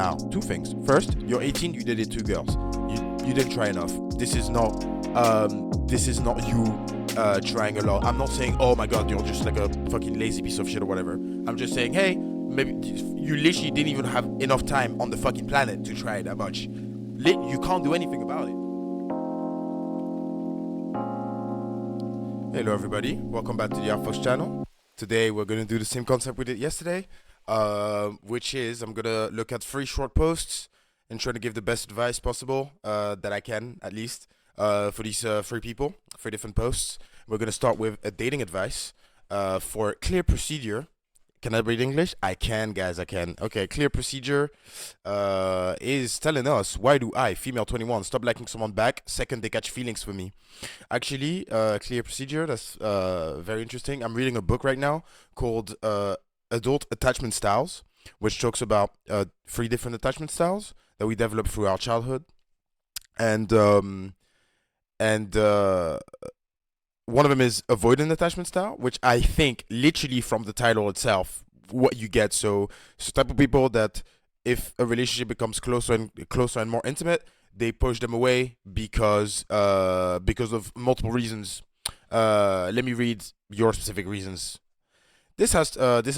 Now, two things. First, you're 18, you dated two girls. You didn't try enough. This is not you trying a lot. I'm not saying, oh my god, you're just like a fucking lazy piece of shit or whatever. I'm just saying, hey, maybe you literally didn't even have enough time on the fucking planet to try that much. You can't do anything about it. Hello everybody, welcome back to the Alphox channel. Today we're going to do the same concept we did yesterday, which is I'm going to look at 3 short posts and try to give the best advice possible that I can, at least, for these 3 people, 3 different posts. We're going to start with a dating advice for clear procedure. Can I read English? I can, guys, I can. Okay, clear procedure is telling us, why do I, female 21, stop liking someone back? Second, they catch feelings for me. Actually, clear procedure, that's very interesting. I'm reading a book right now called Adult Attachment Styles, which talks about 3 different attachment styles that we develop through our childhood. And one of them is avoidant attachment style, which I think literally from the title itself, what you get. So type of people that if a relationship becomes closer and more intimate, they push them away because of multiple reasons. Let me read your specific reasons. This has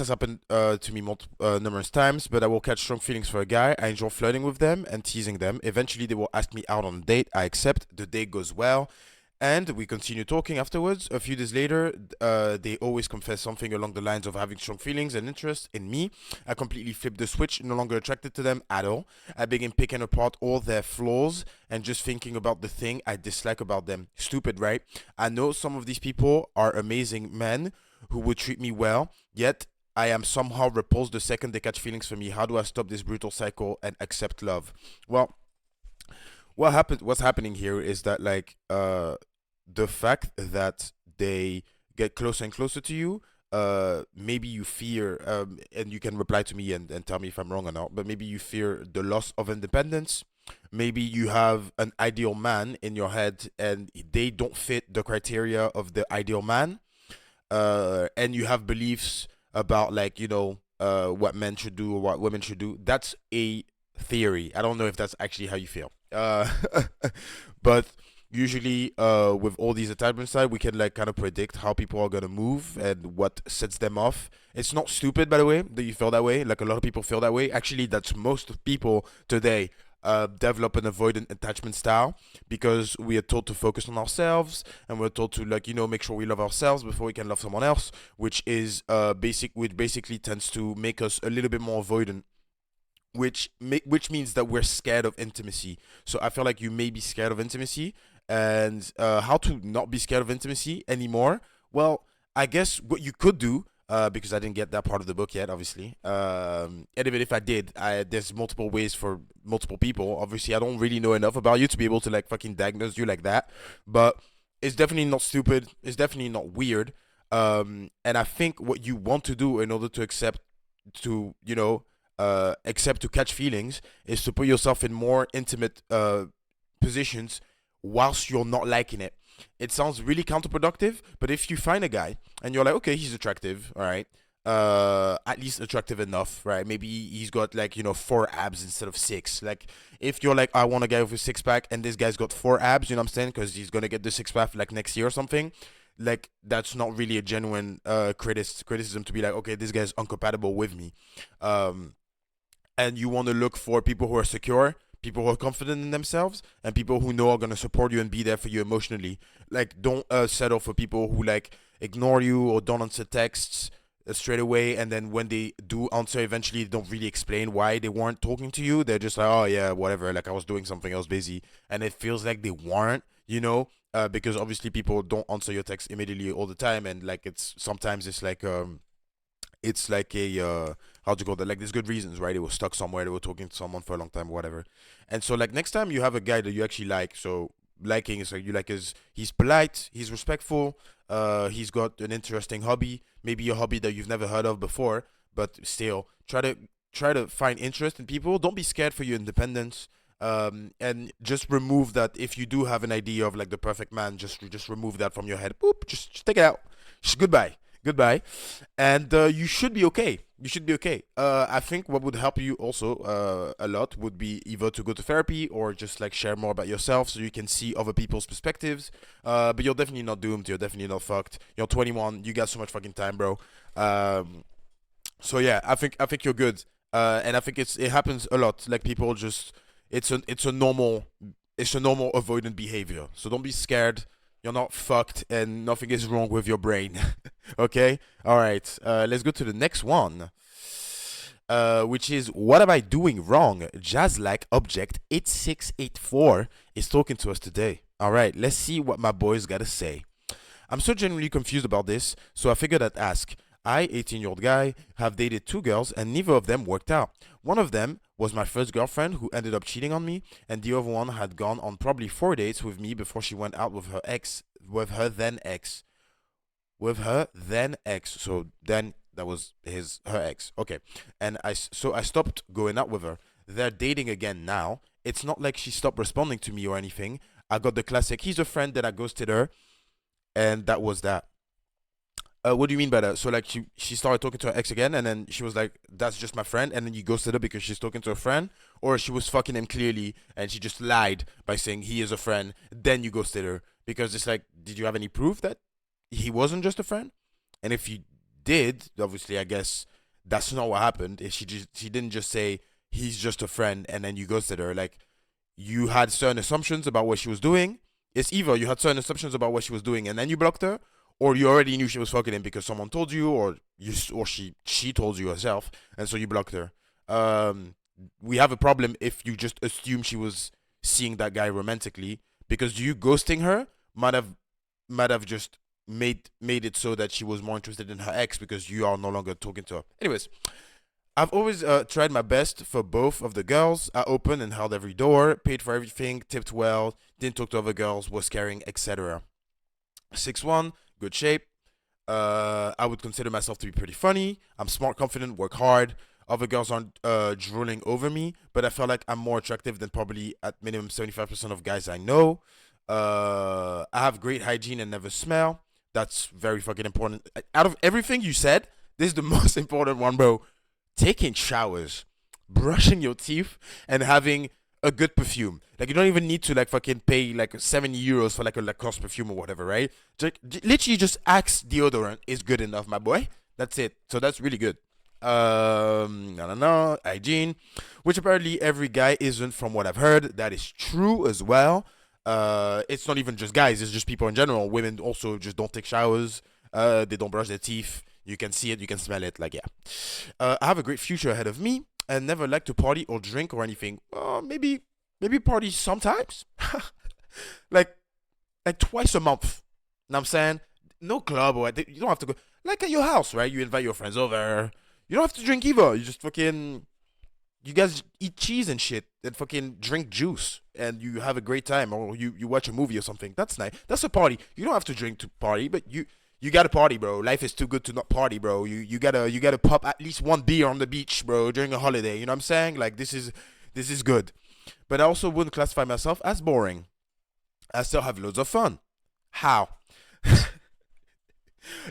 happened to me numerous times, but I will catch strong feelings for a guy. I enjoy flirting with them and teasing them. Eventually, they will ask me out on a date. I accept. The date goes well, and we continue talking afterwards. A few days later, they always confess something along the lines of having strong feelings and interest in me. I completely flip the switch, no longer attracted to them at all. I begin picking apart all their flaws and just thinking about the thing I dislike about them. Stupid, right? I know some of these people are amazing men who would treat me well, yet I am somehow repulsed the second they catch feelings for me. How do I stop this brutal cycle and accept love? Well, what's happening here is that, like, the fact that they get closer and closer to you, maybe you fear, and you can reply to me and tell me if I'm wrong or not, but maybe you fear the loss of independence. Maybe you have an ideal man in your head and they don't fit the criteria of the ideal man, and you have beliefs about, like, what men should do or what women should do. That's a theory. I don't know if that's actually how you feel. But usually, with all these attachment styles, we can, like, kind of predict how people are gonna move and what sets them off. It's not stupid, by the way, that you feel that way. Like, a lot of people feel that way. Actually, that's most people today develop an avoidant attachment style because we are told to focus on ourselves, and we're told to, like, make sure we love ourselves before we can love someone else, which is which basically tends to make us a little bit more avoidant, which means that we're scared of intimacy. So I feel like you may be scared of intimacy, and how to not be scared of intimacy anymore. Well, I guess what you could do, because I didn't get that part of the book yet, obviously. And even if I did, there's multiple ways for multiple people. Obviously, I don't really know enough about you to be able to, like, fucking diagnose you like that. But it's definitely not stupid. It's definitely not weird. And I think what you want to do in order to accept to catch feelings is to put yourself in more intimate positions whilst you're not liking it. It sounds really counterproductive, but if you find a guy and you're like, okay, he's attractive, all right, at least attractive enough, right? Maybe he's got, like, 4 abs instead of 6. Like, if you're like, I want a guy with a 6-pack, and this guy's got 4 abs, you know what I'm saying? Because he's gonna get the 6-pack like next year or something. Like, that's not really a genuine criticism to be like, okay, this guy's incompatible with me. And you want to look for people who are secure, people who are confident in themselves, and people who know are going to support you and be there for you emotionally. Like, don't settle for people who, like, ignore you or don't answer texts straight away, and then when they do answer, eventually they don't really explain why they weren't talking to you. They're just like, oh yeah, whatever, like, I was doing something, I was busy, and it feels like they weren't, because obviously people don't answer your text immediately all the time, and, like, it's like a how to call that, like, there's good reasons, right? They were stuck somewhere, they were talking to someone for a long time, whatever. And so, like, next time you have a guy that you actually like, so liking is like, you like is he's polite, he's respectful, he's got an interesting hobby, maybe a hobby that you've never heard of before, but still try to find interest in people. Don't be scared for your independence. And just remove that. If you do have an idea of, like, the perfect man, just remove that from your head. Boop, just take it out. Just goodbye. Goodbye. And you should be okay. You should be okay. I think what would help you also a lot would be either to go to therapy or just like share more about yourself so you can see other people's perspectives. But you're definitely not doomed. You're definitely not fucked. You're 21. You got so much fucking time, bro. Um, so yeah, I think you're good. And I think it happens a lot. Like people just it's a normal avoidant behavior. So don't be scared. You're not fucked, and nothing is wrong with your brain. Okay. All right. Let's go to the next one. Which is what am I doing wrong? Jazz like object 8684 is talking to us today. All right. Let's see what my boys got to say. I'm so genuinely confused about this, so I figured I'd ask. I, 18-year-old guy, have dated two girls and neither of them worked out. One of them was my first girlfriend who ended up cheating on me, and the other one had gone on probably 4 dates with me before she went out with her then ex. With her then ex. So then that was her ex. Okay. And so I stopped going out with her. They're dating again now. It's not like she stopped responding to me or anything. I got the classic, he's a friend, that I ghosted her, and that was that. What do you mean by that? So like she started talking to her ex again, and then she was like, "That's just my friend," and then you ghosted her because she's talking to a friend, or she was fucking him clearly, and she just lied by saying he is a friend. Then you ghosted her because it's like, did you have any proof that he wasn't just a friend? And if you did, obviously, I guess that's not what happened. If she didn't just say he's just a friend, and then you ghosted her. Like you had certain assumptions about what she was doing. It's either you had certain assumptions about what she was doing, and then you blocked her, or you already knew she was fucking him because someone told you, or she told you herself, and so you blocked her. Um, we have a problem if you just assume she was seeing that guy romantically, because you ghosting her might have just made it so that she was more interested in her ex because you are no longer talking to her. Anyways, I've always tried my best for both of the girls. I opened and held every door, paid for everything, tipped well, didn't talk to other girls, was caring, etc. 6'1", good shape. I would consider myself to be pretty funny. I'm smart, confident, work hard. Other girls aren't drooling over me, but I feel like I'm more attractive than probably at minimum 75% of guys I know. I have great hygiene and never smell. That's very fucking important. Out of everything you said, this is the most important one, bro. Taking showers, brushing your teeth, and having a good perfume. Like you don't even need to like fucking pay like 70 euros for like a Lacoste perfume or whatever, right? Literally just Axe deodorant is good enough, my boy. That's it. So that's really good. I don't know, hygiene, which apparently every guy isn't, from what I've heard. That is true as well. It's not even just guys; it's just people in general. Women also just don't take showers. They don't brush their teeth. You can see it, you can smell it. Like yeah, I have a great future ahead of me, and never like to party or drink or anything. Maybe party sometimes, like like twice a month. Know what I'm saying? No club or you don't have to go like at your house, right? You invite your friends over. You don't have to drink either. You just fucking you guys eat cheese and shit and fucking drink juice and you have a great time, or you watch a movie or something. That's nice. That's a party. You don't have to drink to party, but you gotta party, bro. Life is too good to not party, bro. You gotta pop at least one beer on the beach, bro, during a holiday. You know what I'm saying? Like this is good. But I also wouldn't classify myself as boring. I still have loads of fun. How?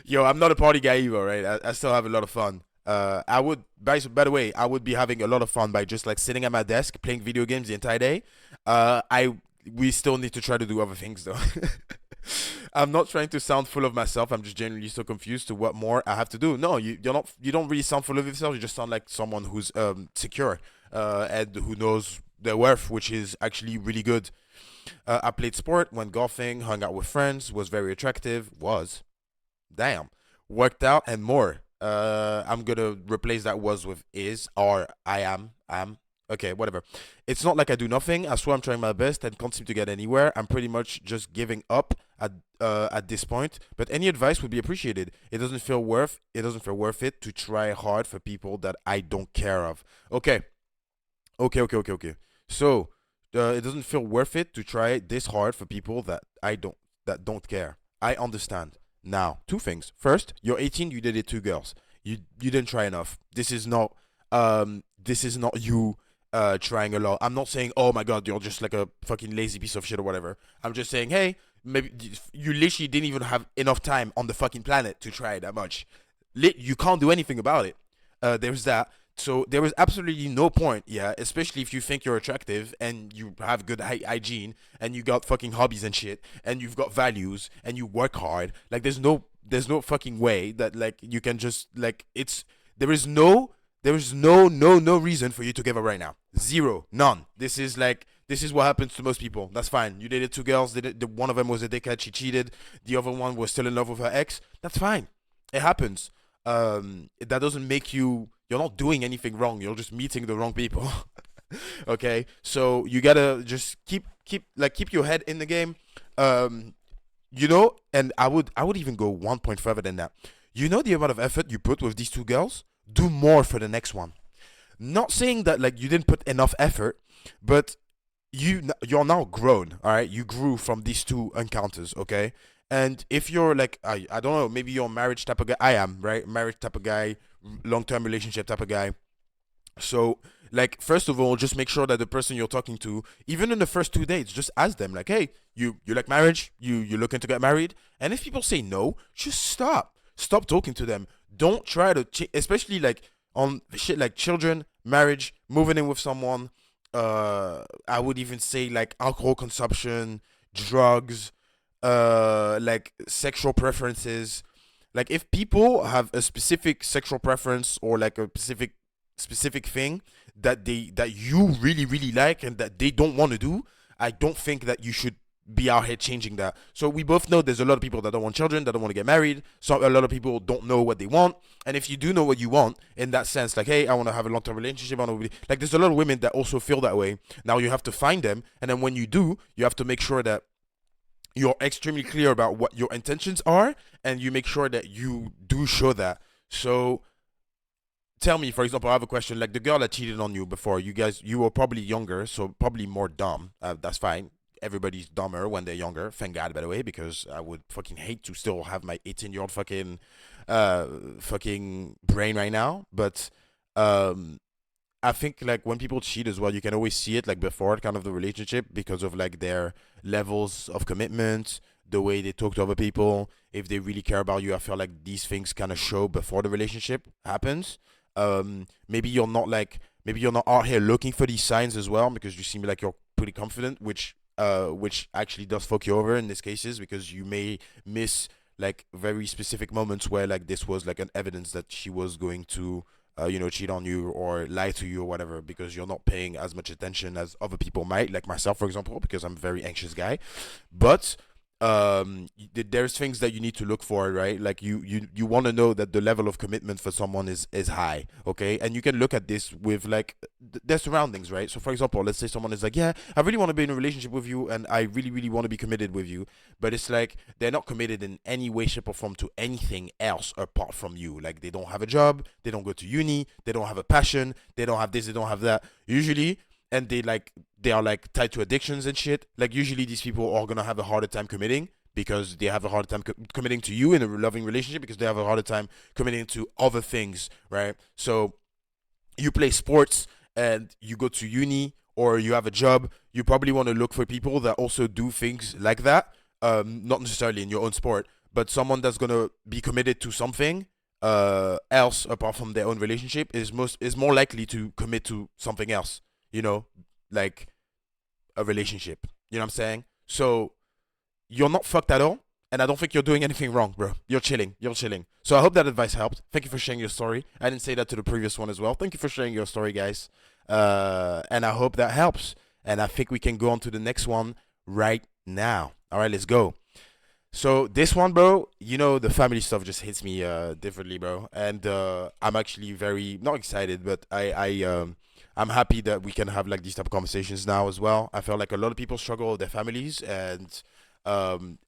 Yo, I'm not a party guy either, right? I still have a lot of fun. I would, by the way, I would be having a lot of fun by just like sitting at my desk playing video games the entire day. We still need to try to do other things though. I'm not trying to sound full of myself. I'm just genuinely so confused to what more I have to do. No, you're not. You don't really sound full of yourself. You just sound like someone who's secure, and who knows their worth, which is actually really good. I played sport, went golfing, hung out with friends, was very attractive, was damn, worked out and more. I'm gonna replace that was with is or I am. Okay, whatever. It's not like I do nothing. I swear I'm trying my best and can't seem to get anywhere. I'm pretty much just giving up at this point. But any advice would be appreciated. It doesn't feel worth it to try hard for people that I don't care of. Okay, okay. So it doesn't feel worth it to try this hard for people that don't care. I understand. Now, two things. First, you're 18. You dated two girls. You didn't try enough. This is not you trying a lot. I'm not saying, oh my god, you're just like a fucking lazy piece of shit or whatever. I'm just saying, hey, maybe you literally didn't even have enough time on the fucking planet to try it that much. You can't do anything about it. There's that. So there is absolutely no point, yeah, especially if you think you're attractive and you have good hygiene and you got fucking hobbies and shit and you've got values and you work hard. Like there's no fucking way that like you can just like it's there is no reason for you to give up right now. Zero, none. This is what happens to most people. That's fine. You dated two girls. One of them was a dickhead. She cheated. The other one was still in love with her ex. That's fine. It happens. That doesn't make you. You're not doing anything wrong. You're just meeting the wrong people. Okay, so you gotta just keep your head in the game. Um, and I would even go one point further than that. The amount of effort you put with these two girls. Do more for the next one. Not saying that like you didn't put enough effort, but you're now grown. All right, you grew from these two encounters. Okay, and if you're like I don't know, maybe you're a marriage type of guy. I am, right, marriage type of guy, long term relationship type of guy. So, like, first of all, just make sure that the person you're talking to, even in the first 2 dates, just ask them, like, hey, you like marriage? You looking to get married? And if people say no, just stop. Stop talking to them. Don't try to, especially like on shit like children, marriage, moving in with someone. I would even say like alcohol consumption, drugs, like sexual preferences. Like if people have a specific sexual preference or like a specific thing that you really really like and that they don't want to do, I don't think that you should be out here changing that. So we both know there's a lot of people that don't want children, that don't want to get married. So a lot of people don't know what they want. And if you do know what you want, in that sense, like, hey, I want to have a long-term relationship. I want to be like, there's a lot of women that also feel that way. Now you have to find them, and then when you do, you have to make sure that you're extremely clear about what your intentions are, and you make sure that you do show that. So tell me, for example, I have a question. Like the girl that cheated on you before, you were probably younger, so probably more dumb. That's fine. Everybody's dumber when they're younger. Thank God, by the way, because I would fucking hate to still have my 18-year-old fucking brain right now. But um, I think like when people cheat as well, you can always see it like before kind of the relationship because of like their levels of commitment, the way they talk to other people. If they really care about you, I feel like these things kind of show before the relationship happens. Maybe you're not out here looking for these signs as well because you seem like you're pretty confident, which actually does fuck you over in these cases because you may miss like very specific moments where like this was like an evidence that she was going to cheat on you or lie to you or whatever because you're not paying as much attention as other people might, like myself for example, because I'm a very anxious guy. But there's things that you need to look for, right? Like you want to know that the level of commitment for someone is high, okay? And you can look at this with like their surroundings, right? So for example, let's say someone is like, yeah, I really want to be in a relationship with you and I really really want to be committed with you, but it's like they're not committed in any way shape or form to anything else apart from you. Like they don't have a job, they don't go to uni, they don't have a passion, they don't have this, they don't have that usually. And they are like tied to addictions and shit. Like usually these people are gonna have a harder time committing because they have a harder time committing to you in a loving relationship because they have a harder time committing to other things, right? So you play sports and you go to uni or you have a job, you probably want to look for people that also do things like that. Not necessarily in your own sport, but someone that's gonna be committed to something else apart from their own relationship is more likely to commit to something else. You know, like a relationship. You know what I'm saying? So you're not fucked at all. And I don't think you're doing anything wrong, bro. You're chilling. You're chilling. So I hope that advice helped. Thank you for sharing your story. I didn't say that to the previous one as well. Thank you for sharing your story, guys. And I hope that helps. And I think we can go on to the next one right now. All right, let's go. So this one, bro, the family stuff just hits me differently, bro. And I'm actually very not excited, but I'm happy that we can have like these type of conversations now as well. I feel like a lot of people struggle with their families, and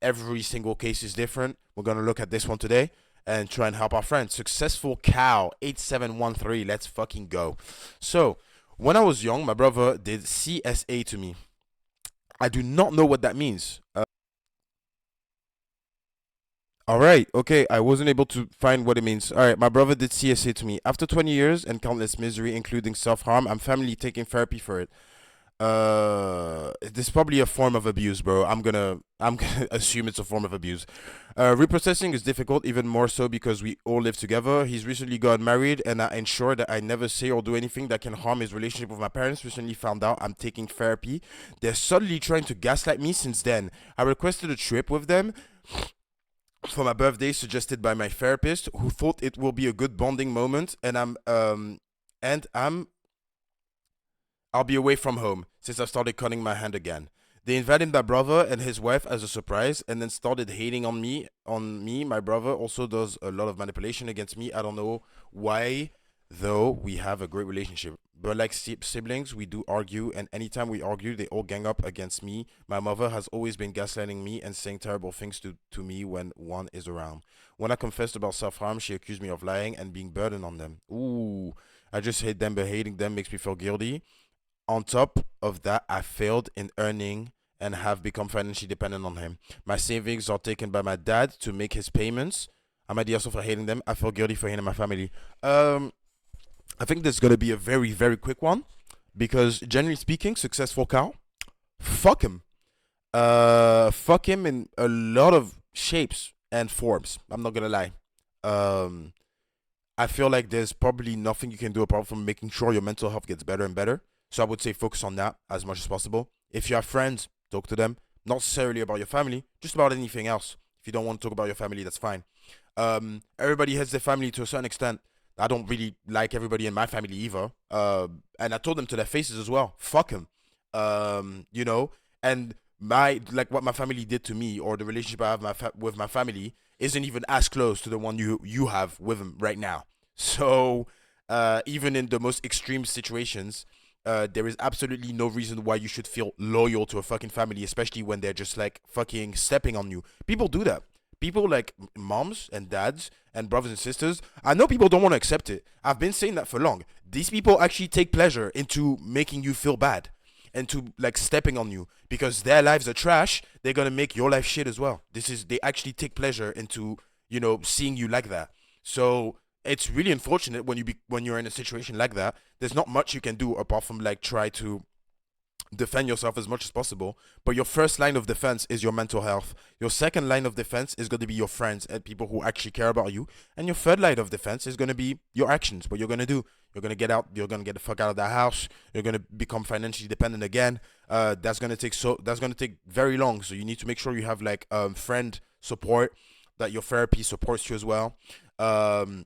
every single case is different. We're gonna look at this one today and try and help our friend. Successful Cow 8713. Let's fucking go. So when I was young, my brother did CSA to me. I do not know what that means. All right, okay, I wasn't able to find what it means. All right, my brother did CSA to me. After 20 years and countless misery, including self harm, I'm finally taking therapy for it. This is probably a form of abuse, bro. I'm gonna assume it's a form of abuse. Reprocessing is difficult, even more so because we all live together. He's recently got married, and I ensure that I never say or do anything that can harm his relationship with my parents. Recently found out I'm taking therapy. They're subtly trying to gaslight me since then. I requested a trip with them for my birthday, suggested by my therapist, who thought it will be a good bonding moment, and I'll be away from home since I started cutting my hand again. They invited my brother and his wife as a surprise and then started hating on me. My brother also does a lot of manipulation against me. I don't know why, though we have a great relationship. But like siblings, we do argue, and anytime we argue, they all gang up against me. My mother has always been gaslighting me and saying terrible things to me when one is around. When I confessed about self harm, she accused me of lying and being burdened on them. Ooh, I just hate them, but hating them makes me feel guilty. On top of that, I failed in earning and have become financially dependent on him. My savings are taken by my dad to make his payments. I'm at the also for hating them. I feel guilty for hating my family. I think this is gonna be a very, very quick one because generally speaking, successful cow, fuck him. Fuck him in a lot of shapes and forms. I'm not gonna lie. Um, I feel like there's probably nothing you can do apart from making sure your mental health gets better and better. So I would say focus on that as much as possible. If you have friends, talk to them. Not necessarily about your family, just about anything else. If you don't want to talk about your family, that's fine. Everybody has their family to a certain extent. I don't really like everybody in my family either. And I told them to their faces as well. Fuck them. You know, and my like what my family did to me or the relationship I have with my family isn't even as close to the one you have with them right now. So even in the most extreme situations, there is absolutely no reason why you should feel loyal to a fucking family, especially when they're just like fucking stepping on you. People do that. People like moms and dads and brothers and sisters. I know people don't want to accept it. I've been saying that for long. These people actually take pleasure into making you feel bad and to like stepping on you because their lives are trash. They're gonna make your life shit as well. They actually take pleasure into seeing you like that. So it's really unfortunate when you're in a situation like that. There's not much you can do apart from like try to defend yourself as much as possible. But your first line of defense is your mental health. Your second line of defense is going to be your friends and people who actually care about you. And your third line of defense is going to be your actions, what you're going to do. You're going to get out. You're going to get the fuck out of that house. You're going to become financially dependent again. That's going to take very long. So you need to make sure you have like friend support, that your therapy supports you as well. Um,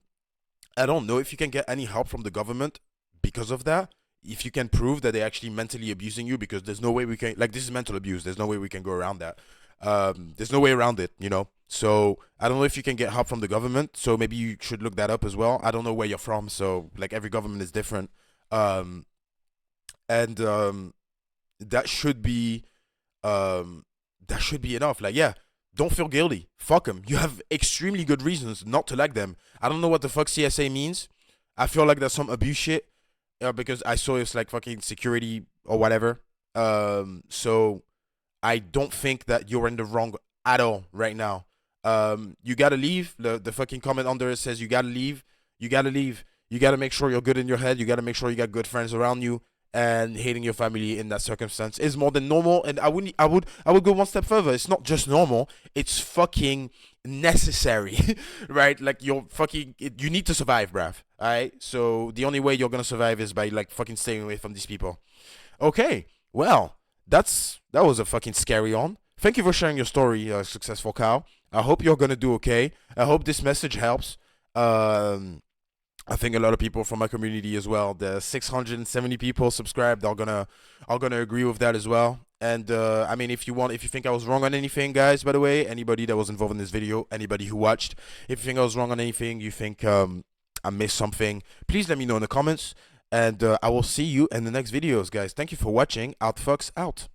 I don't know if you can get any help from the government because of that. If you can prove that they're actually mentally abusing you, because there's no way we can, like, this is mental abuse. There's no way we can go around that. There's no way around it. So I don't know if you can get help from the government. So maybe you should look that up as well. I don't know where you're from. So, like, every government is different. Um, and that should be that should be enough. Like, yeah, don't feel guilty. Fuck them. You have extremely good reasons not to like them. I don't know what the fuck CSA means. I feel like there's some abuse shit. Because I saw it's like fucking security or whatever. So I don't think that you're in the wrong at all right now. You gotta leave. The fucking comment under it says you gotta leave. You gotta leave. You gotta make sure you're good in your head. You gotta make sure you got good friends around you. And hating your family in that circumstance is more than normal. And I would go one step further. It's not just normal. It's fucking necessary, right? Like you need to survive, bruv. All right. So the only way you're gonna survive is by like fucking staying away from these people. Okay. Well, that was a fucking scary one. Thank you for sharing your story, successful cow. I hope you're gonna do okay. I hope this message helps. I think a lot of people from my community as well. The 670 people subscribed are gonna agree with that as well. And I mean, if you think I was wrong on anything, guys, by the way, anybody that was involved in this video, anybody who watched, if you think I was wrong on anything, you think I missed something, please let me know in the comments. And I will see you in the next videos, guys. Thank you for watching. Outfox out.